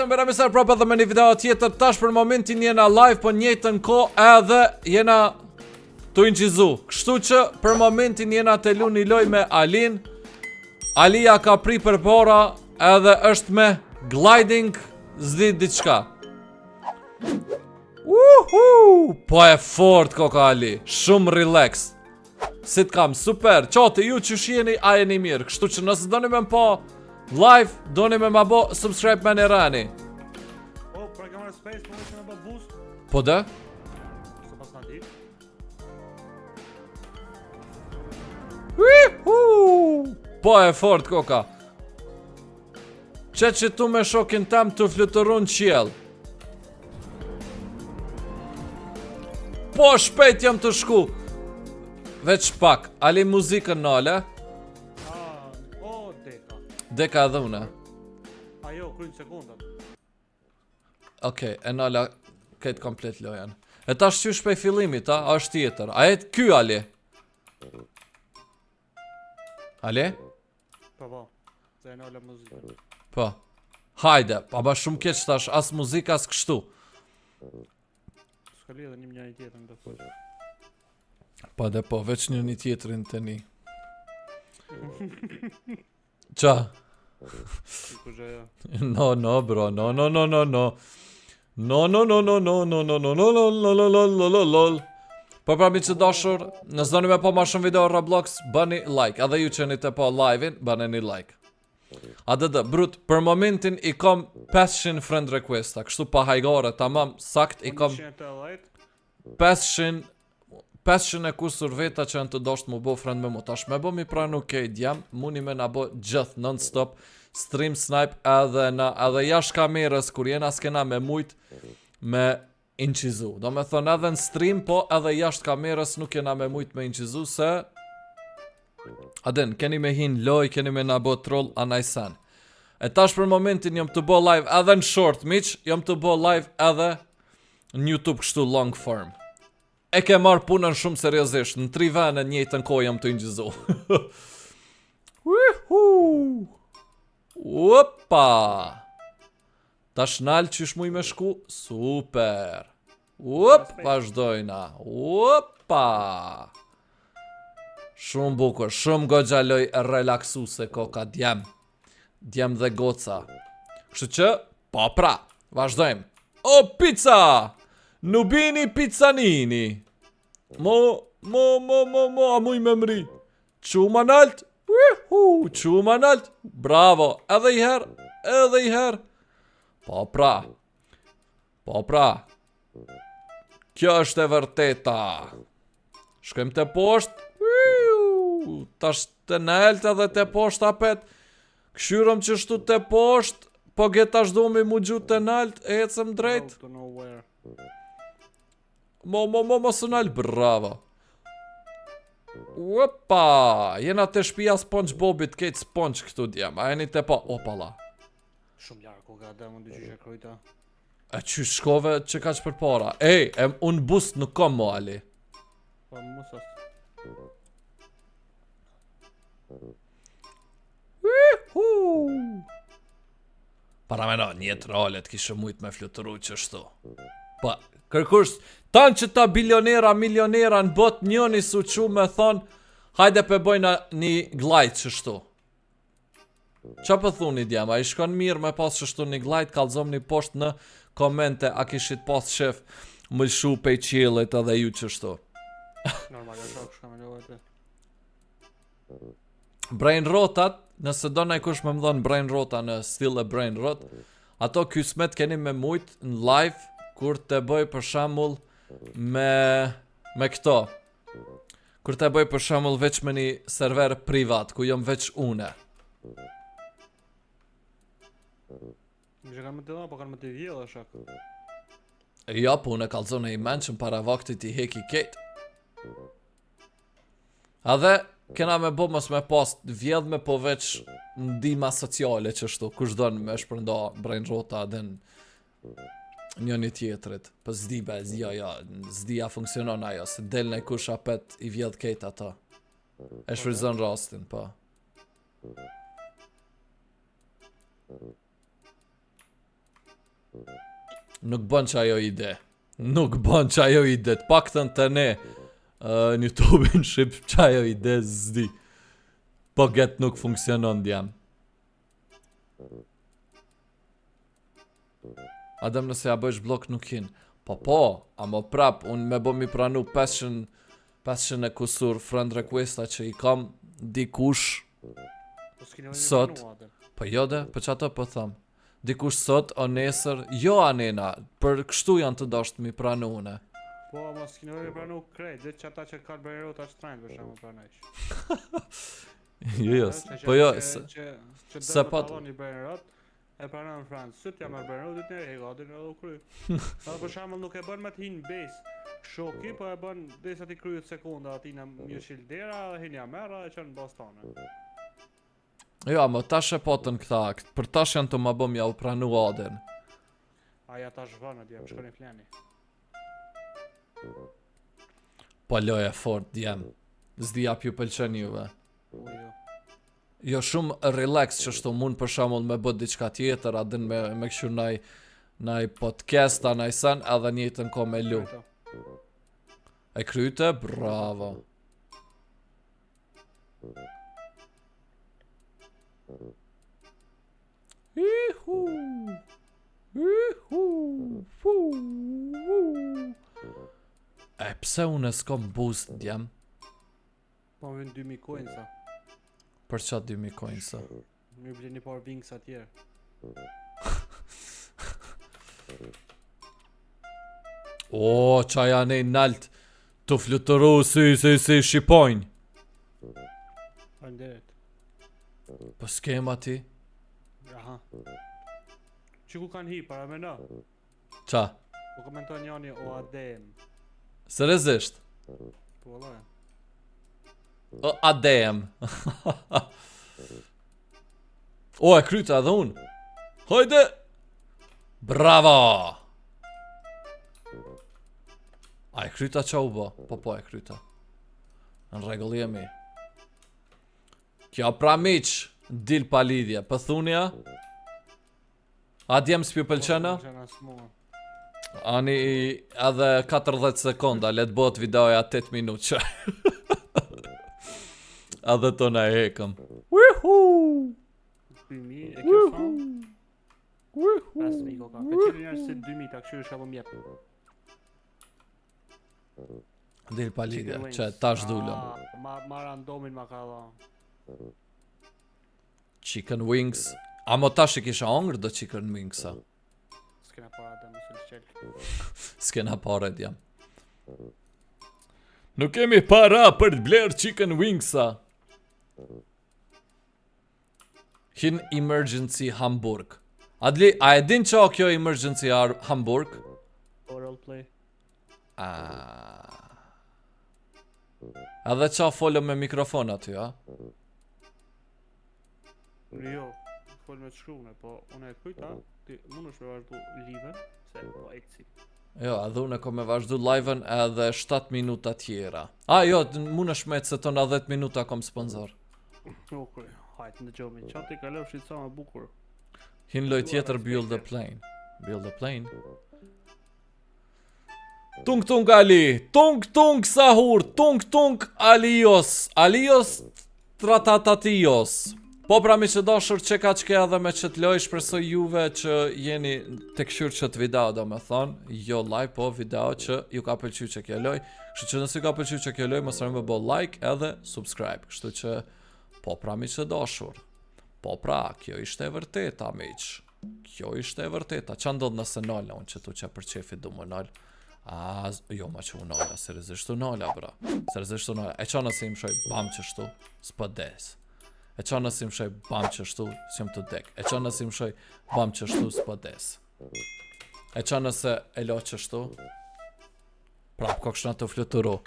gjithë me ramisar prapa dhe me një video tjetër. Tash për momentin jena live, po njëjtën kohë edhe jena të inqizu. Kështu që për momentin jena të lu një loj me Alin. Alia ka pri për para edhe është me gliding zdi diçka. Po e fort koka Ali, shumë relax. Si t'kam, super, qote ju që shjeni a e një mirë. Kështu që nëse doni me më po live, doni me më bo subscribe me një rani. O, pra kamar space, po në që me bë boost. Po dhe? Se pas në di. Po e fort koka. Që tu me shokin tam të fluturun qjell. Po shpejt jam të shku. Veç pak, Ali muzikën nale. O, deka. Deka edhe une. Ajo, kryin sekundat. Okej, e nala këtë komplet lojen. E ta shqysh pej fillimit, a është tjetër. A jetë ky Ali? Ali? Po, se e nala muzikën. Po. Hajde, pa shumë keq tash, as muzika, as kështu. Ska li edhe një njëri tjetër në të fërë. Pa dhe po, veç një tjetërin të një. Qa? No, bro, no. No. Po pra mi që dashur, nësë doni me po ma shumë video Roblox, bëni like. Edhe ju që një të po live-in, bëni një like. Brut, për momentin i kom 500 friend requesta, kështu pa hajgore, tamam, sakt i kom 500 e kusur veta që janë të dosht mu bo friend me mu. Tash me bo mi pranu kej djem, muni me na bo gjithë non-stop, stream snipe edhe jash kamerës, kur jena s'kena me mujt me inqizu. Do me thonë edhe në stream, po edhe jashtë kamerës nuk jena me mujt me inqizu, se adin, keni me hin loj, keni me na bo troll anaj sen. E tash për momentin jom të bo live edhe në short miq, jom të bo live edhe në YouTube kështu long form. E ke marrë punën shumë seriozisht, në 3 vene njëjtën kohë jam të inqizu. Opa! Tash nalë qysh muj me shku? Super! Vazhdojna. Opa! Shumë bukur, shumë goxhaloj relaksu se koka djem. Djem dhe goca. Kështu që, po pra, vazhdojmë. O, pizza! Nubini pizzanini. Mo, a muj me mri. Quma nalt. Quma nalt. Bravo, edhe i her. Po pra. Kjo është e vërteta. Shkojmë të poshtë. Tash të nalt edhe të poshtë apet. Këshyrëm që shtu të poshtë. Po geta shdomi mu gjutë të nalt. E ecëm drejt. Mo së nalë, bravo. Opa, jena të shpia SpongeBobit, kejtë Sponge këtu djem. A jeni të pa, opala. Shumë larë, ku ka dhe më dy që krojta. E që shkove që ka që për para. Ej, unë boost nuk kom mo, Ali. Pa musas. Para me no, njetë rolet kishë mujt me fluturu që shtu. Pa, kërkush, tanë që ta bilionera, milionera në bot njëni su që me thonë, hajde pe bojna një glajt që shtu. Qa për thuni djema, i shkon mirë me pas që shtu një glajt, kalzom një posht në komente, a kishit pas shef më shu pej qielet edhe ju që shtu. Normal, e shok shka me lojte. Brain rotat, nëse do na i kush me më dhonë brain rota në stil e brain rot, ato kysmet keni me mujt në live, kur të bëj për shambull me këto. Kur të bëj për shambull veç me një server privat, ku jom veç une. Që kanë më të dha, po kanë më të vjellë, shak. Ja, po unë e kalzone i menqën para vaktit i heki ketë. A dhe, kena me bo mos me pas vjedh me po veç ndima sociale që shtu, kush donë me shpërnda brain rota dhe njëni tjetrit. Po zdi be, zdia funksionon ajo, se del në kush apet i vjedh kejt ata. E shfryzon rastin, po. Nuk bën që ajo ide. Nuk bën që ajo ide. Të paktën të ne në YouTube-in shqip që ajo ide zdi. Po get nuk funksionon djam. Adem nëse ja bësh blok nuk hin. Po, amo prap, unë me bo mi pranu 500 e kusur friend requesta që i kam dikush Po s'keni Sot. vënë atë. Po jo dhe, për që ato po tham. Dikush sot, o nesër, jo anena, për kështu janë të dasht mi pranu une. Po, mos s'keni vënë pranu krejt, dhe që ata që kanë bërë ta shtrajnë për shembull pranojsh. Jo, po jo, Që se do po- të talloni Beirut, e pranon në Francë, sot jam në Beirut ditë e gati në kry. Sa për shembull nuk e bën me të hin bes. Shoki po e bën derisa ti kryet sekonda aty në një shildera, hinja merra e çon bastone. Jo, ama tash e potën këta akt, për tash janë të ma bëm ja u pranu aden. Aja tash vënë atje, më shkoni flani. Po loja fort, djem. Zdi ap ju pëlqen juve. Po jo. Jo shumë relax që shtu mund për shembull me bët diçka tjetër, adin me këshu naj podcast, naj sen, edhe njëtën ko me lu. Këto. E kryte, bravo. Ihu. Ihu. Fu. E pse unë s'kom boost djem? Po më vjen 2000 coin sa. Për qa 2000 coinsa? Më bleni par Wings atje. O, qa janë e nalt të flutëru si shqipojnë. Faleminderit. Po s'kem ati? Aha. Çiku kanë hi para më na. Qa? Po komenton njani o adem. Seriozisht? Po valla. O, adem. O, e kryta edhe unë. Hajde! Bravo! A e kryta qa u bo? Po, e kryta. Në regull jemi. Kjo pra miq, dil pa lidhje. Pëthunja? A djem s'pju pëlqena? Gjana s'mua. Ani edhe 40 sekonda, let bot videoja 8 minutë që. Edhe to na e hekëm. Wihu! 2000 e kjo son. 5000 koka. Pe qëllë njerës se 2000 ta këshyrë shka po mjep. Dil pa lidhje, Chicken wings. që tash dullëm. Ma randomin ma ka dha. Chicken wings. A mo tash i kisha ongër do chicken wingsa. S'kena para dhe mësë në qelë. S'kena pare djam. Nuk kemi para për të bler chicken wingsa. Hin emergency Hamburg. Adli, a e din qa kjo emergency Hamburg? Oral play. Edhe qa folëm me mikrofon aty, a? Jo, fol me të shkrune, po unë e kujta, ti mund është me vazhdu liven, se po eci. Jo, edhe unë e kom me vazhdu live-ën edhe 7 minuta tjera. Jo, mund është me se tona 10 minuta kom sponsor. Okej, hajtë në gjomi, qati ka lëfë shqit sa më bukur. Hin loj tjetër Build the Plane. Build the Plane. Tung tung Ali, tung sahur, tung alios, alios tratatatios. Po pra mi që dashur që ka qke edhe me që t'loj, shpresoj juve që jeni të këshur që të video do me thonë, jo like, po video që ju ka pëlqy që kjo loj, kështu që nësi ka pëlqy që kjo loj, mos rëmë bo like edhe subscribe, kështu që po pra mi që dashur, po pra, kjo ishte e vërteta miq, kjo ishte e vërteta, që ndodh nëse nalla unë që tu që për qefi du më nall, jo ma që u nalla, seriozisht u nalla bra, seriozisht u nalla, e qa nëse im shoj bam qështu, s'po des. E qa nësi më shoj bam qështu, s'jom të dek. E qa nësi më shoj bam qështu, s'po des. E qa nëse e lo qështu, prap kokshna të fluturu.